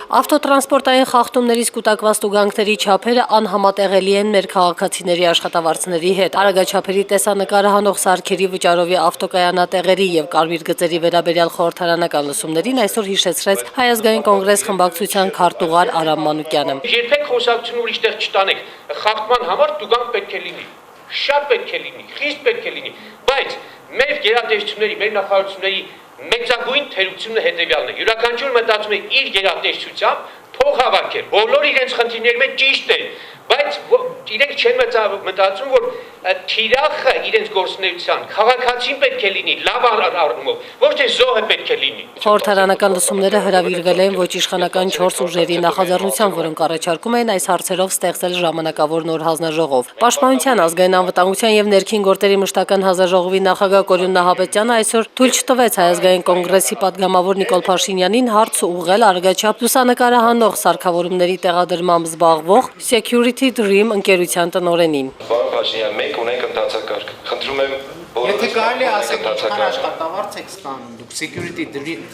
Ավտոտրանսպորտային խախտումներից կուտակված տուգանքների չափերը անհամատեղելի են մեր քաղաքացիների աշխատավարձների հետ։ Արագաչափերի տեսանկարը հանող սարքերի վճարովի ավտոկայանատեղերի եւ կարմիր գծերի վերաբերյալ խորհրդարանական լսումներին այսօր հիշեցրեց Հայ ազգային կոնգրես խմբակցության քարտուղար Արամ Մանուկյանը։ Երբեք խոսակցությունը ուրիշ տեղ չտանեք։ Խախտման համար տուգանք պետք է լինի։ Շատ պետք է լինի, խիստ պետք է լինի, բայց մեր գերատեսչությունների, մեր նախարարությունների մեծագույն թերությունը հետևյալն է։ Յուրաքանչյուր մտածում է իր գերատեսչությամբ փող հավաքել։ Բոլոր իրենց խնդիրների մեջ ճիշտ է, բայց իրենք չեն մտածում, որ թիրախը իրենց գործունեության քաղաքացին պետք է լինի լավ առումով, ոչ թե զոհը պետք է լինի։ Խորհրդարանական լսումները հրավիրվել են ոչ իշխանական 4 ուժերի նախաձեռնությամբ, որոնք առաջարկում էին այս հարցերով ստեղծել ժամանակավոր նոր հանձնաժողով։ Պաշտպանության, ազգային անվտանգության եւ ներքին գործերի մշտական հանձնաժողովի նախագահ Կորյուն Նահապետյանը այսօր թույլ չտվեց Հայ ազգային կոնգրեսի падգամավոր Նիկոլ Փաշինյանին հարց ուղղել արագաչափ լուսանկարահանող սարքավորումների տեղադրմամբ զբաղվող Security Dream ընկերության տնօրենին։ Պարոն Փաշինյան, մենք ունենք ընթացակարգ։ Խնդրում եմ Եթե կարելի ասեք ինչքան աշխատավարձ եք ստանում դուք Security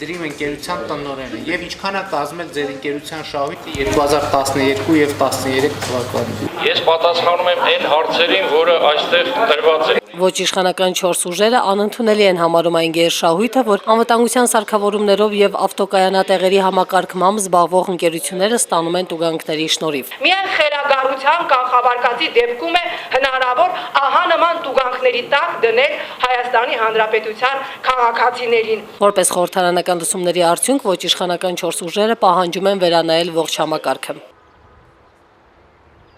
Dream ընկերության տնօրենը եւ ինչքան է կազմել ձեր ընկերության շահույթը 2012 եւ 13 թվականներին։ Ես պատասխանում եմ այն հարցերին, որը այստեղ տրված է։ Ոչ իշխանական 4 ուժերը անընդունելի են համարում այն գերշահույթը, որ անվտանգության սարքավորումներով եւ ավտոկայանատեղերի համակարգմամբ զբաղվող ընկերությունները ստանում են տուգանքների շնորհիվ։ Միայն խելագարության կանխավարկածի դեպքում է հնարավոր ահա նման տուգանքների տակ դնել Հայաստանի Հանրապետության քաղաքացիներին։ Որպես խորհրդարանական լսումների արդյունք ոչ իշխանական 4 ուժերը պահանջում են վերանայել ողջ համակարգը։